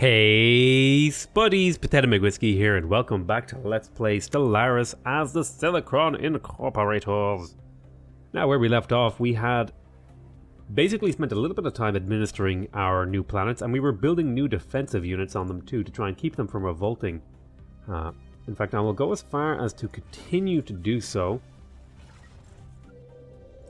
Hey Spuddies, PotatoMcWhiskey here, and welcome back to Let's Play Stellaris as the Silicron Incorporators. Now, where we left off, we had basically spent a little bit of time administering our new planets, and we were building new defensive units on them too, to try and keep them from revolting. In fact, I will go as far as to continue to do so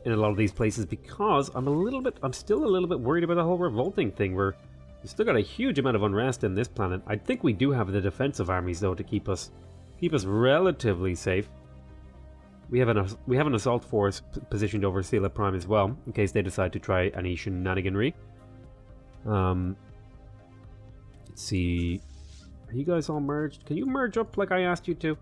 in a lot of these places, because I'm still a little bit worried about the whole revolting thing. We've still got a huge amount of unrest in this planet. I think we do have the defensive armies though to keep us relatively safe. We have an assault force positioned over Sela Prime as well, in case they decide to try any shenaniganry. Let's see. Are you guys all merged? Can you merge up like I asked you to?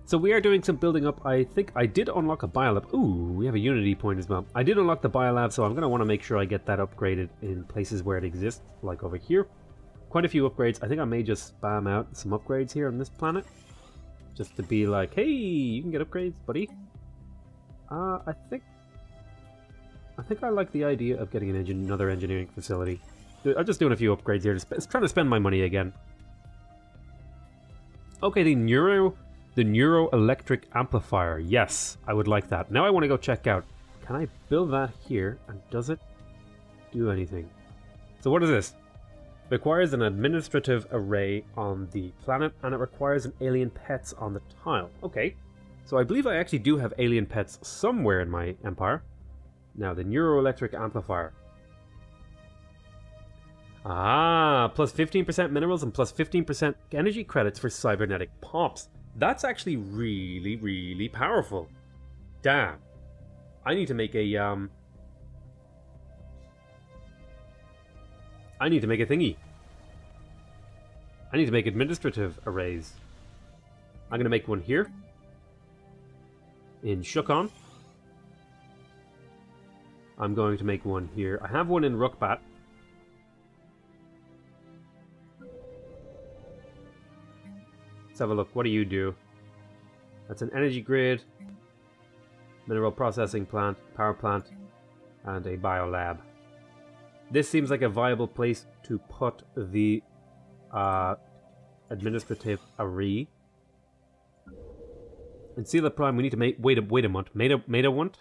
So we are doing some building up. I think I did unlock a biolab. Ooh, we have a unity point as well. I did unlock the biolab, so I'm going to want to make sure I get that upgraded in places where it exists, like over here. Quite a few upgrades. I think I may just spam out some upgrades here on this planet, just to be like, hey, you can get upgrades, buddy. I think I like the idea of getting another engineering facility. I'm just doing a few upgrades here, just trying to spend my money again. Okay, the neuroelectric amplifier. Yes, I would like that. Now I want to go check out. Can I build that here? And does it do anything? So what is this? It requires an administrative array on the planet, and it requires an alien pets on the tile. Okay. So I believe I actually do have alien pets somewhere in my empire. Now, the neuroelectric amplifier. Ah, plus 15% minerals and plus 15% energy credits for cybernetic pops. That's actually really, really powerful. Damn. I need to make a, I need to make a thingy. I need to make administrative arrays. I'm going to make one here. In Shukon. I'm going to make one here. I have one in Rukbat. Let's have a look. What do you do? That's an energy grid, mineral processing plant, power plant, and a biolab. This seems like a viable place to put the administrative array. And Sela Prime, we need to wait a month. Made a month?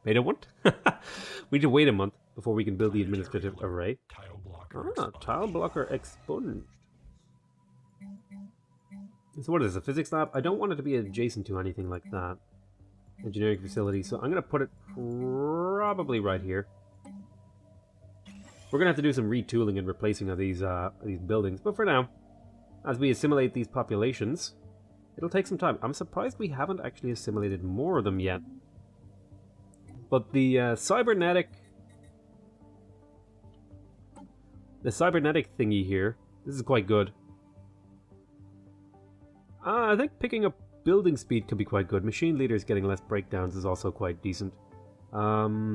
Made a month? We need to wait a month before we can build the administrative array. Tile blocker expunged. So what is this, a physics lab? I don't want it to be adjacent to anything like that. Engineering facility, so I'm going to put it probably right here. We're going to have to do some retooling and replacing of these buildings, but for now, as we assimilate these populations, it'll take some time. I'm surprised we haven't actually assimilated more of them yet. But the cybernetic thingy here, this is quite good. I think picking up building speed could be quite good. Machine leaders getting less breakdowns is also quite decent. I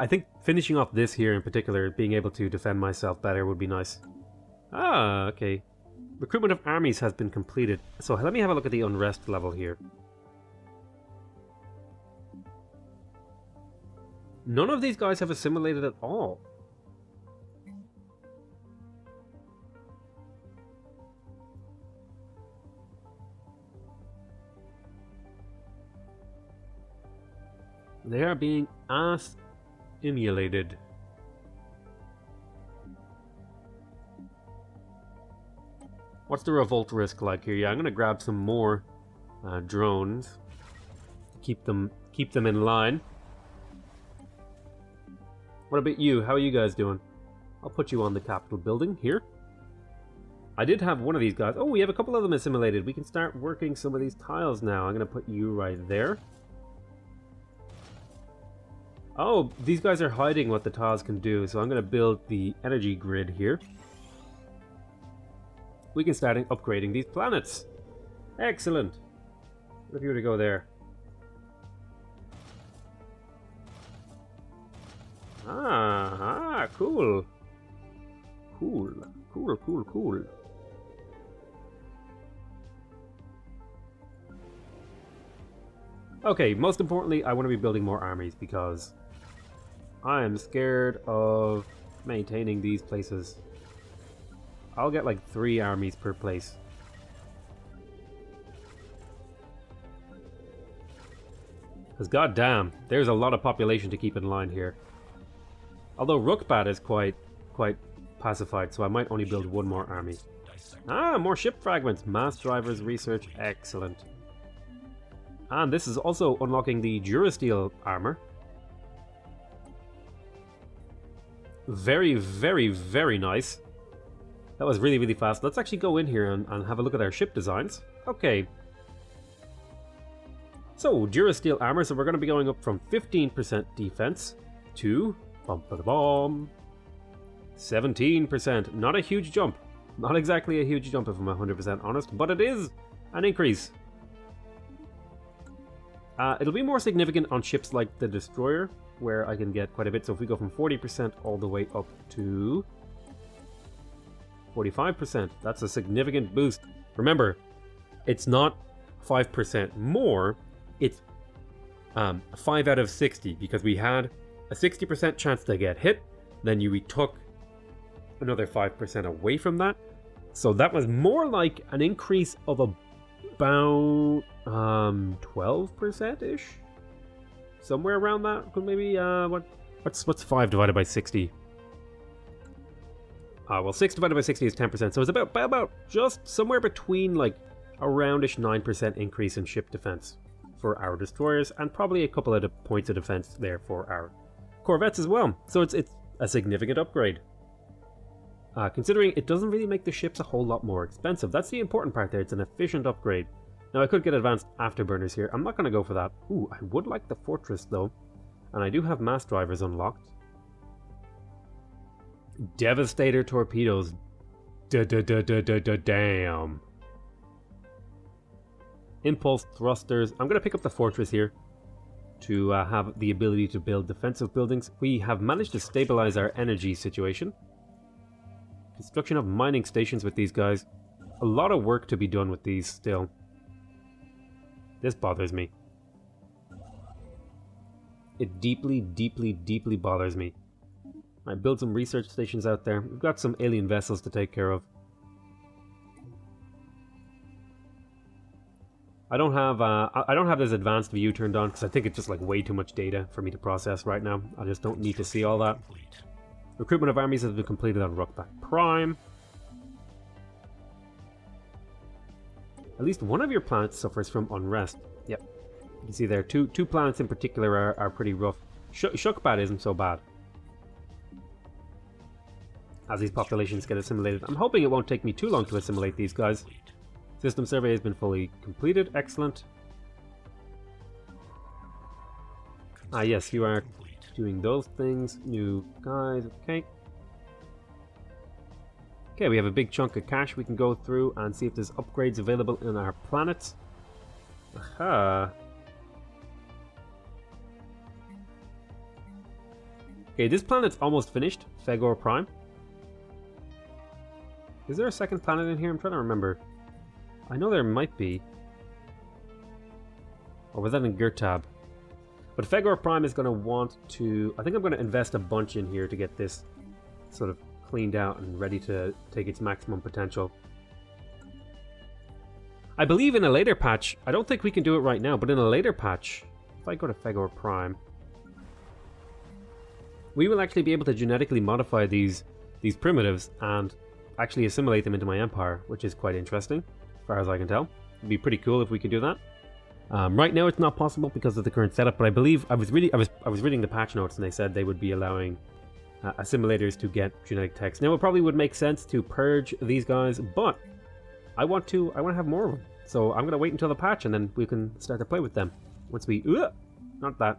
think finishing off this here in particular, being able to defend myself better would be nice. Ah, okay. Recruitment of armies has been completed. So let me have a look at the unrest level here. None of these guys have assimilated at all. They are being assimilated. What's the revolt risk like here? Yeah, I'm gonna grab some more drones. Keep them in line. What about you? How are you guys doing? I'll put you on the Capitol building here. I did have one of these guys. Oh, we have a couple of them assimilated. We can start working some of these tiles now. I'm gonna put you right there. Oh, these guys are hiding what the tiles can do, so I'm going to build the energy grid here. We can start upgrading these planets. Excellent. What if you were to go there? Cool. Cool. Okay, most importantly, I want to be building more armies because I am scared of maintaining these places. I'll get like 3 armies per place. Because goddamn, there's a lot of population to keep in line here. Although Rookbat is quite pacified, so I might only build 1 more army. Ah, more ship fragments. Mass drivers research. Excellent. And this is also unlocking the Durasteel armor. Very, very, very nice. That was really, really fast. Let's actually go in here and have a look at our ship designs. Okay. So, Durasteel armor. So we're going to be going up from 15% defense to... bum-ba-da-bum, 17%. Not a huge jump. Not exactly a huge jump if I'm 100% honest, but it is an increase. It'll be more significant on ships like the Destroyer, where I can get quite a bit. So if we go from 40% all the way up to 45%, that's a significant boost. Remember, it's not 5% more, it's 5 out of 60, because we had a 60% chance to get hit, then we took another 5% away from that. So that was more like an increase of about 12%-ish? Somewhere around that? Maybe, what's 5 divided by 60? Well, 6 divided by 60 is 10%, so it's about just somewhere between like a roundish 9% increase in ship defense for our destroyers, and probably a couple of points of defense there for our corvettes as well. So it's a significant upgrade. Considering it doesn't really make the ships a whole lot more expensive. That's the important part there. It's an efficient upgrade. Now I could get advanced afterburners here. I'm not going to go for that. Ooh, I would like the fortress though. And I do have mass drivers unlocked. Devastator torpedoes. Damn. Impulse thrusters. I'm going to pick up the fortress here to have the ability to build defensive buildings. We have managed to stabilize our energy situation. Construction of mining stations with these guys. A lot of work to be done with these still. This bothers me. It deeply, deeply, deeply bothers me. I build some research stations out there. We've got some alien vessels to take care of. I don't have this advanced view turned on because I think it's just like way too much data for me to process right now. I just don't need to see all that. Recruitment of armies has been completed on Rookbat Prime. At least one of your planets suffers from unrest. Yep. You can see there, two planets in particular are pretty rough. Shukbat isn't so bad. As these populations get assimilated. I'm hoping it won't take me too long to assimilate these guys. System survey has been fully completed. Excellent. Ah, yes, you are doing those things. New guys. Okay. Okay, we have a big chunk of cash we can go through and see if there's upgrades available in our planets. Aha. Okay, this planet's almost finished. Fegor Prime. Is there a second planet in here? I'm trying to remember. I know there might be. Or was that in Gurtab? But Fegor Prime is going to want to... I think I'm going to invest a bunch in here to get this sort of cleaned out and ready to take its maximum potential. I believe in a later patch, I don't think we can do it right now, but in a later patch, if I go to Fegor Prime, we will actually be able to genetically modify these primitives and actually assimilate them into my empire, which is quite interesting, as far as I can tell. It'd be pretty cool if we could do that. Right now it's not possible because of the current setup, but I believe I was reading the patch notes and they said they would be allowing assimilators to get genetic text. Now it probably would make sense to purge these guys, but I want to have more of them. So I'm going to wait until the patch and then we can start to play with them. Once we... not that.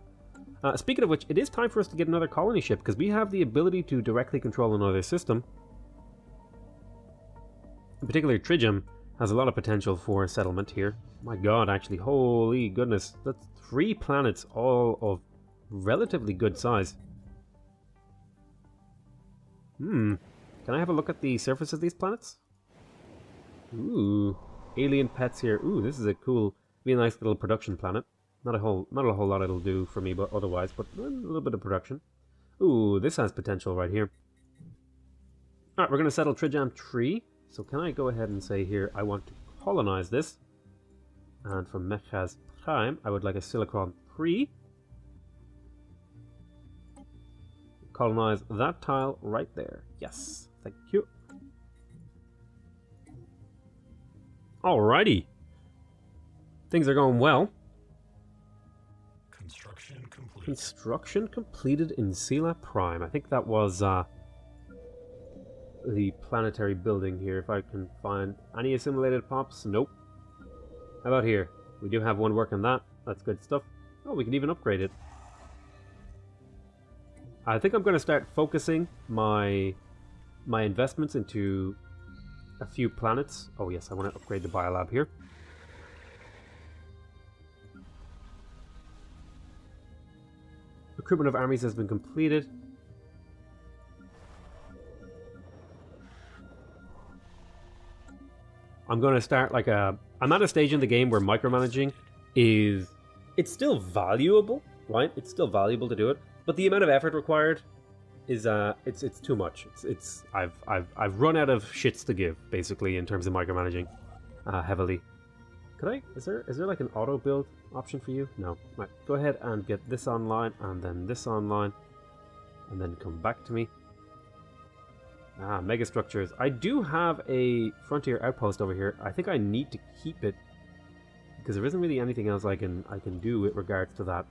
Speaking of which, it is time for us to get another colony ship because we have the ability to directly control another system. In particular, Trigium has a lot of potential for settlement here. My god, actually, holy goodness. That's 3 planets, all of relatively good size. Can I have a look at the surface of these planets? Ooh, alien pets here. Ooh, this is a cool, be a nice little production planet. Not a whole lot it'll do for me, but otherwise, but a little bit of production. Ooh, this has potential right here. All right, we're gonna settle Trijam 3. So can I go ahead and say here, I want to colonize this, and from Mechaz Prime, I would like a Silicron 3. Colonize that tile right there. Yes, thank you. Alrighty. Things are going well. Construction complete. Construction completed in Sela Prime. I think that was the planetary building here. If I can find any assimilated pops. Nope. How about here? We do have one working that. That's good stuff. Oh, we can even upgrade it. I think I'm going to start focusing my investments into a few planets. Oh yes, I want to upgrade the biolab here. Recruitment of armies has been completed. I'm going to start like a... I'm at a stage in the game where micromanaging is... It's still valuable, right? It's still valuable to do it, but the amount of effort required is it's too much. I've run out of shits to give, basically, in terms of micromanaging heavily. Could I? Is there like an auto build option for you? No. Right. Go ahead and get this online, and then this online, and then come back to me. Mega structures. I do have a frontier outpost over here. I think I need to keep it because there isn't really anything else I can do with regards to that.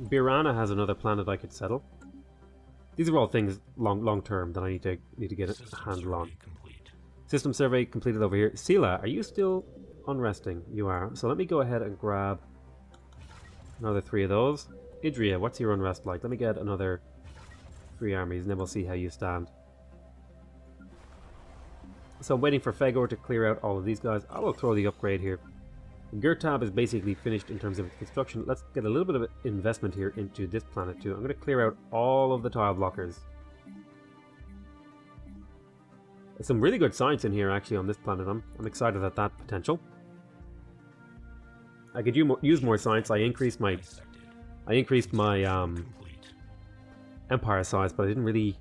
Birana has another planet I could settle. These are all things long term that I need to get a handle on. System survey completed over here. Sela, are you still unresting? You are. So let me go ahead and grab another 3 of those. Idria, what's your unrest like? Let me get another 3 armies and then we'll see how you stand. So I'm waiting for Fagor to clear out all of these guys. I will throw the upgrade here. Gurtab is basically finished in terms of its construction. Let's get a little bit of investment here into this planet too. I'm going to clear out all of the tile blockers. There's some really good science in here actually on this planet. I'm excited at that potential. I could use more science. I increased my empire size, but I didn't really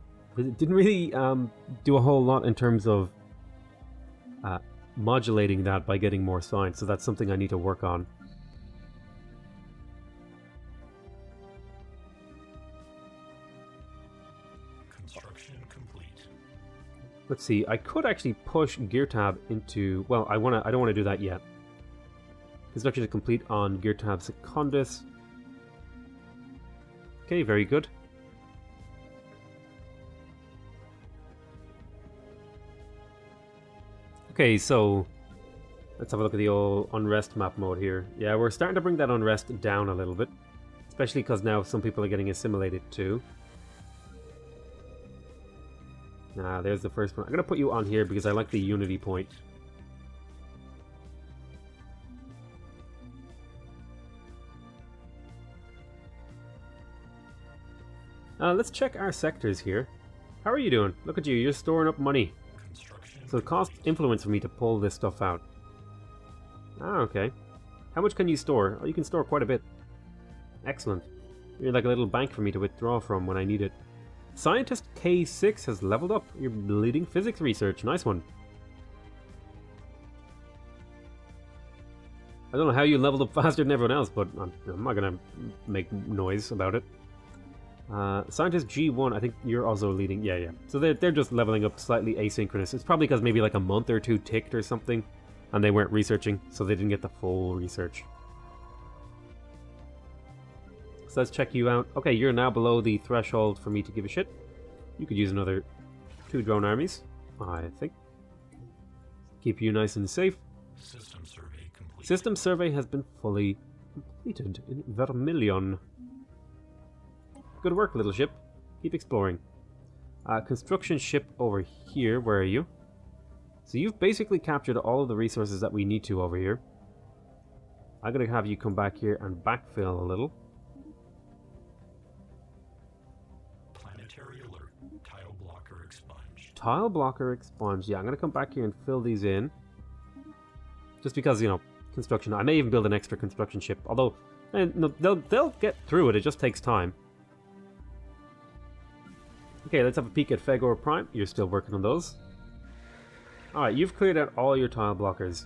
do a whole lot in terms of modulating that by getting more science, so that's something I need to work on. Construction complete. Let's see, I could actually push Geartab into... Well, I don't want to do that yet. Construction is complete on Geartab Secundus. Okay, very good. Okay, so let's have a look at the old unrest map mode here. Yeah, we're starting to bring that unrest down a little bit, especially because now some people are getting assimilated too. There's the first one. I'm going to put you on here because I like the unity point. Let's check our sectors here. How are you doing? Look at you, you're storing up money. So it costs influence for me to pull this stuff out. Okay. How much can you store? Oh, you can store quite a bit. Excellent. You're like a little bank for me to withdraw from when I need it. Scientist K6 has leveled up. You're leading physics research. Nice one. I don't know how you leveled up faster than everyone else, but I'm not going to make noise about it. Scientist G1, I think you're also leading. Yeah. So they're just leveling up slightly asynchronous. It's probably because maybe like a month or 2 ticked or something, and they weren't researching, so they didn't get the full research. So let's check you out. Okay, you're now below the threshold for me to give a shit. You could use another 2 drone armies, I think. Keep you nice and safe. System survey complete. System survey has been fully completed in Vermilion. Good work, little ship. Keep exploring. Construction ship over here. Where are you? So you've basically captured all of the resources that we need to over here. I'm going to have you come back here and backfill a little. Planetary alert. Tile blocker expunged. Tile blocker expunged. Yeah, I'm going to come back here and fill these in. Just because, you know, construction. I may even build an extra construction ship, although no, they'll get through it. It just takes time. Okay, let's have a peek at Fegor Prime. You're still working on those. Alright, you've cleared out all your tile blockers.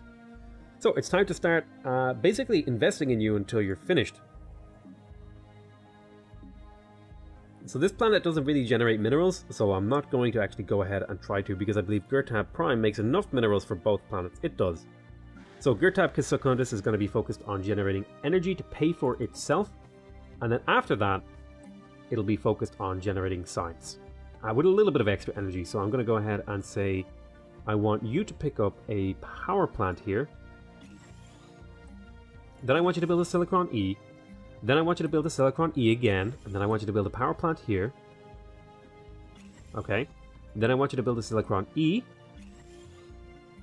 So it's time to start basically investing in you until you're finished. So this planet doesn't really generate minerals, so I'm not going to actually go ahead and try to, because I believe Gurtab Prime makes enough minerals for both planets. It does. So Gurtab Secundus is going to be focused on generating energy to pay for itself, and then after that, it'll be focused on generating science. With a little bit of extra energy, so I'm going to go ahead and say, I want you to pick up a power plant here. Then I want you to build a Silicron E. Then I want you to build a Silicron E again, and then I want you to build a power plant here. Okay. Then I want you to build a Silicron E.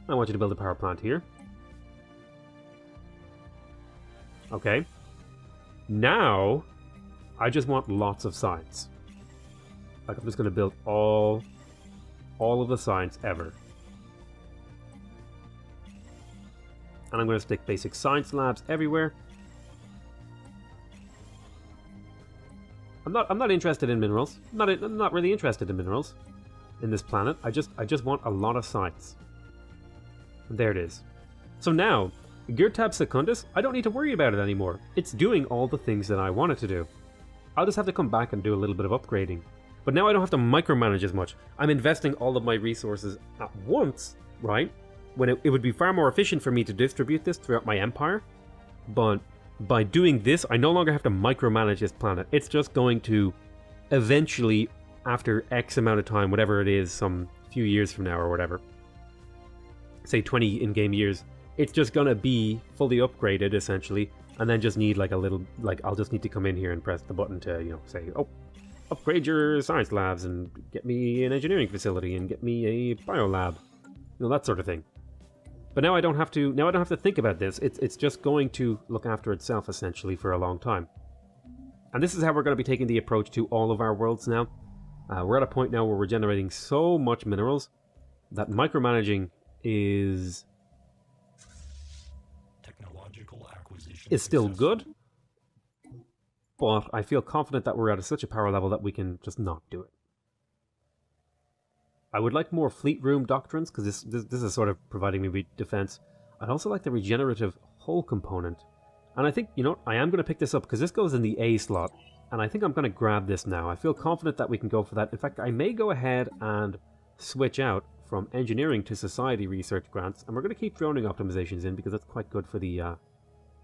I want you to build a power plant here. Okay. Now, I just want lots of science. Like, I'm just going to build all of the science ever. And I'm going to stick basic science labs everywhere. I'm not interested in minerals. I'm not really interested in minerals in this planet. I just want a lot of science. And there it is. So now, Gurtab Secundus, I don't need to worry about it anymore. It's doing all the things that I want it to do. I'll just have to come back and do a little bit of upgrading. But now I don't have to micromanage as much. I'm investing all of my resources at once, right? When it would be far more efficient for me to distribute this throughout my empire. But by doing this, I no longer have to micromanage this planet. It's just going to eventually, after X amount of time, whatever it is, some few years from now or whatever, say 20 in-game years, it's just going to be fully upgraded, essentially, and then just need like a little, like, I'll just need to come in here and press the button to, you know, say, oh, upgrade your science labs and get me an engineering facility and get me a biolab, you know, that sort of thing. But now I don't have to think about this. It's just going to look after itself, essentially, for a long time. And this is how we're going to be taking the approach to all of our worlds now. We're at a point now where we're generating so much minerals that micromanaging is Technological acquisition is still good. But I feel confident that we're at such a power level that we can just not do it. I would like more fleet room doctrines, because this is sort of providing me with defense. I'd also like the regenerative hull component. And I think, you know, I am going to pick this up, because this goes in the A slot. And I think I'm going to grab this now. I feel confident that we can go for that. In fact, I may go ahead and switch out from engineering to society research grants. And we're going to keep droning optimizations in, because that's quite good for the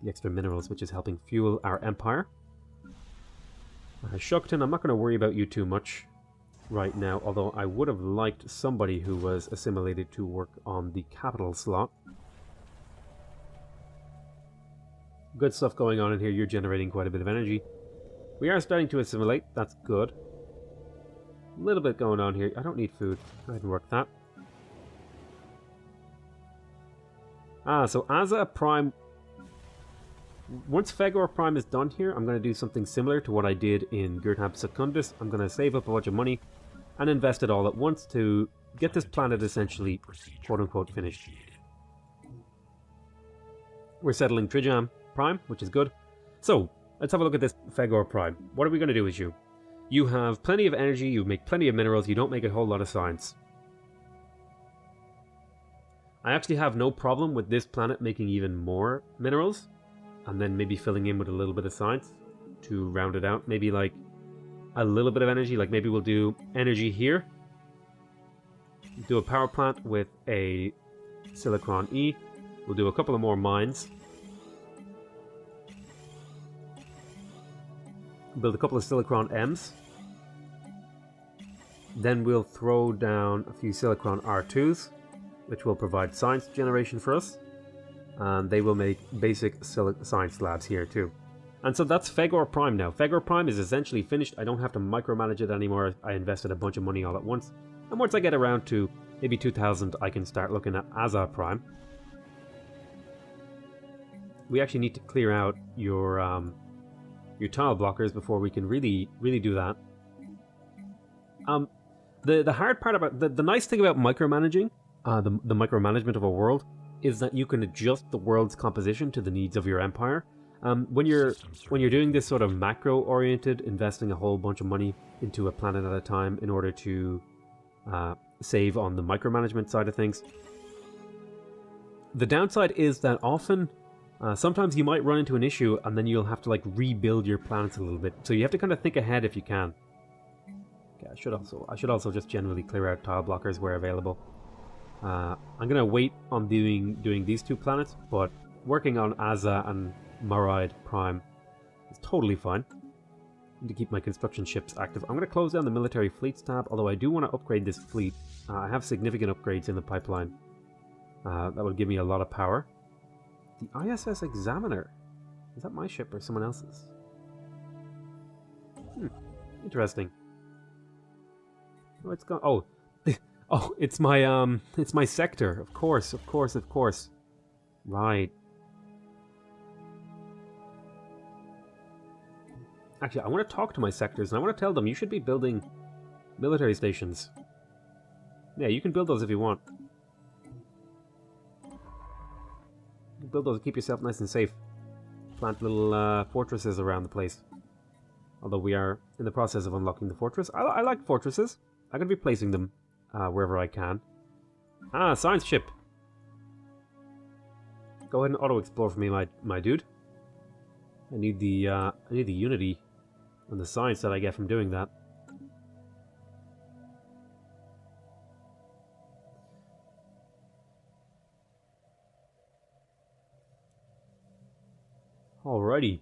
extra minerals, which is helping fuel our empire. Shukton, I'm not going to worry about you too much right now, although I would have liked somebody who was assimilated to work on the capital slot. Good stuff going on in here. You're generating quite a bit of energy. We are starting to assimilate. That's good. A little bit going on here. I don't need food. Go ahead and work that. So Aza Prime... Once Fegor Prime is done here, I'm going to do something similar to what I did in Gurtab Secundus. I'm going to save up a bunch of money and invest it all at once to get this planet essentially, quote-unquote, finished. We're settling Trijam Prime, which is good. So, let's have a look at this Fegor Prime. What are we going to do with you? You have plenty of energy, you make plenty of minerals, you don't make a whole lot of science. I actually have no problem with this planet making even more minerals, and then maybe filling in with a little bit of science to round it out. Maybe like a little bit of energy, like maybe we'll do energy here. Do a power plant with a Silicron E. We'll do a couple of more mines. Build a couple of Silicron M's. Then we'll throw down a few Silicron R2s, which will provide science generation for us. And they will make basic science labs here too. And so that's Fegor Prime now. Fegor Prime is essentially finished. I don't have to micromanage it anymore. I invested a bunch of money all at once. And once I get around to maybe 2000, I can start looking at Aza Prime. We actually need to clear out your tile blockers before we can really do that. The hard part about the nice thing about micromanaging, the micromanagement of a world, is that you can adjust the world's composition to the needs of your empire. When you're doing this sort of macro-oriented, investing a whole bunch of money into a planet at a time in order to save on the micromanagement side of things, the downside is that often, sometimes you might run into an issue and then you'll have to like rebuild your planets a little bit. So you have to kind of think ahead if you can. Okay, I should also just generally clear out tile blockers where available. I'm gonna wait on doing these two planets, but working on Aza and Maride Prime is totally fine. I need to keep my construction ships active. I'm gonna close down the military fleets tab, although I do want to upgrade this fleet. I have significant upgrades in the pipeline. That would give me a lot of power. The ISS Examiner. Is that my ship or someone else's? Interesting. Oh, it's gone. Oh, oh, it's my sector. Of course. Right. Actually, I want to talk to my sectors, and I want to tell them you should be building military stations. Yeah, you can build those if you want. You can build those to keep yourself nice and safe. Plant little fortresses around the place. Although we are in the process of unlocking the fortress. I like fortresses. I'm going to be placing them wherever I can. Ah, science ship. Go ahead and auto-explore for me, my dude. I need the unity and the science that I get from doing that. Alrighty.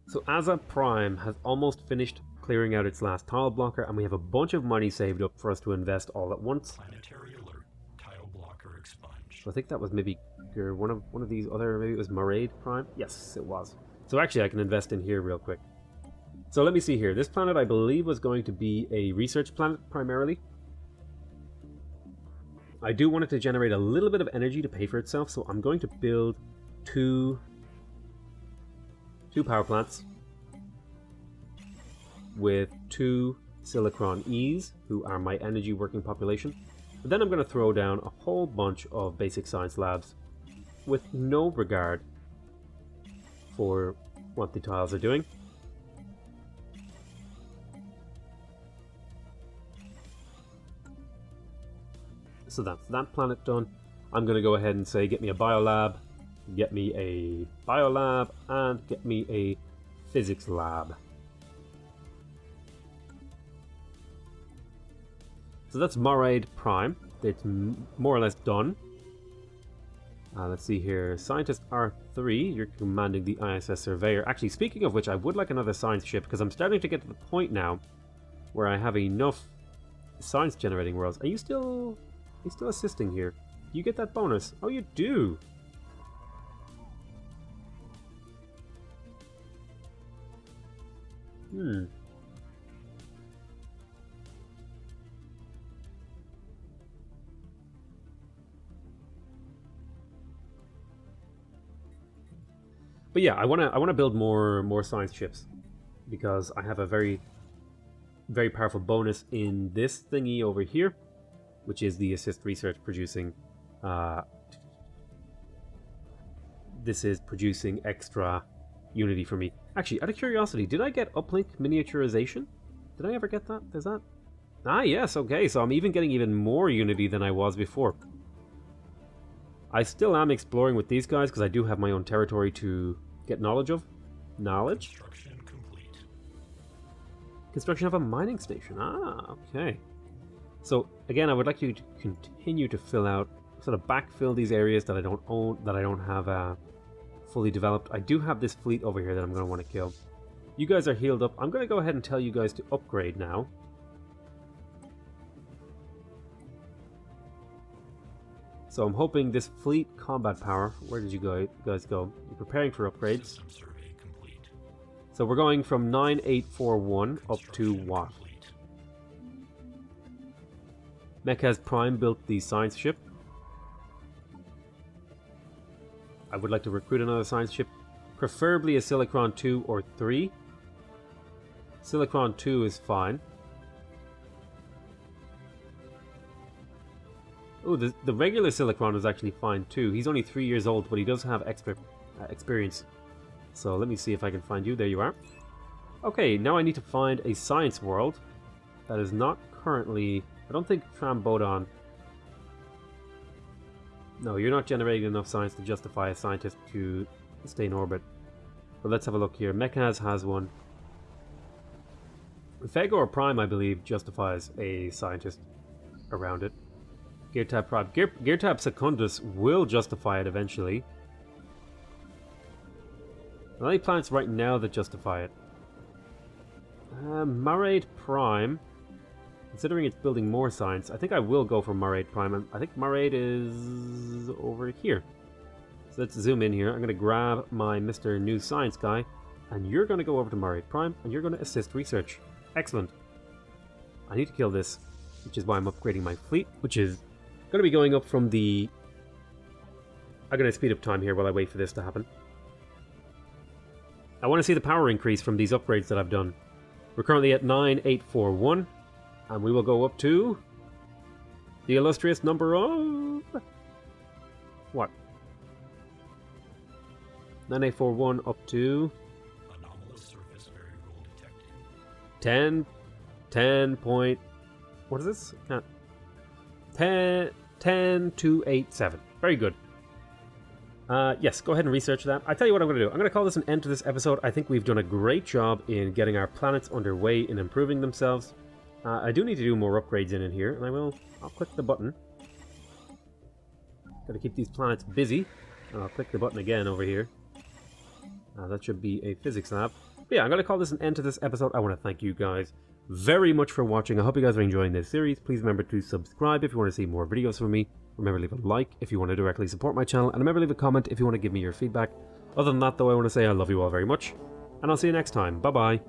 So Aza Prime has almost finished clearing out its last tile blocker, and we have a bunch of money saved up for us to invest all at once. Planetary alert. Tile blocker expunged. So I think that was maybe one of these other, maybe it was Marade Prime? Yes, it was. So actually I can invest in here real quick. So let me see here. This planet I believe was going to be a research planet primarily. I do want it to generate a little bit of energy to pay for itself, so I'm going to build two power plants with 2 Silicron E's, who are my energy working population. And then I'm going to throw down a whole bunch of basic science labs with no regard for what the tiles are doing. So that's that planet done. I'm going to go ahead and say get me a biolab, get me a biolab, and get me a physics lab. So that's Marade Prime. It's more or less done. Let's see here. Scientist R3, you're commanding the ISS Surveyor. Actually, speaking of which, I would like another science ship, because I'm starting to get to the point now where I have enough science generating worlds. Are you still assisting here? Do you get that bonus? Oh, you do! But yeah, I wanna build more science ships, because I have a very powerful bonus in this thingy over here, which is the assist research producing. This is producing extra unity for me. Actually, out of curiosity, did I get uplink miniaturization? Did I ever get that? There's that? Ah, yes. Okay, so I'm even getting even more unity than I was before. I still am exploring with these guys because I do have my own territory to get knowledge of. Knowledge? Construction complete. Construction of a mining station. Ah, okay. So again, I would like you to continue to fill out, sort of backfill these areas that I don't own, that I don't have fully developed. I do have this fleet over here that I'm going to want to kill. You guys are healed up. I'm going to go ahead and tell you guys to upgrade now. So I'm hoping this fleet combat power, where did you guys go? You're preparing for upgrades. System survey complete. So we're going from 9841 up to what? Complete. Mechaz Prime built the science ship. I would like to recruit another science ship, preferably a Silicron 2 or 3. Silicron 2 is fine. Oh, the regular Silicron is actually fine too. He's only 3 years old, but he does have extra experience. So let me see if I can find you. There you are. Okay, now I need to find a science world that is not currently... I don't think Trambodon... No, you're not generating enough science to justify a scientist to stay in orbit. But let's have a look here. Mechaz has one. Fegor Prime, I believe, justifies a scientist around it. Geartab Prime. Geartab Secundus will justify it eventually. The only planets right now that justify it. Maraid Prime. Considering it's building more science, I think I will go for Maraid Prime. And I think Maraid is over here. So let's zoom in here. I'm going to grab my Mr. New Science guy. And you're going to go over to Maraid Prime. And you're going to assist research. Excellent. I need to kill this. Which is why I'm upgrading my fleet. Which is going to be going up from the... I'm going to speed up time here while I wait for this to happen. I want to see the power increase from these upgrades that I've done. We're currently at 9841. And we will go up to the illustrious number of... What? 9841 up to... Anomalous surface variable detected. 10 point... What is this? 10287. Very good. Yes, go ahead and research that. I tell you what I'm going to do. I'm going to call this an end to this episode. I think we've done a great job in getting our planets underway and improving themselves. I do need to do more upgrades in here, and I'll click the button. Got to keep these planets busy. I'll click the button again over here. That should be a physics lab. But yeah, I'm going to call this an end to this episode. I want to thank you guys very much for watching. I hope you guys are enjoying this series. Please remember to subscribe if you want to see more videos from me. Remember to leave a like if you want to directly support my channel. And remember to leave a comment if you want to give me your feedback. Other than that, though, I want to say I love you all very much. And I'll see you next time. Bye-bye.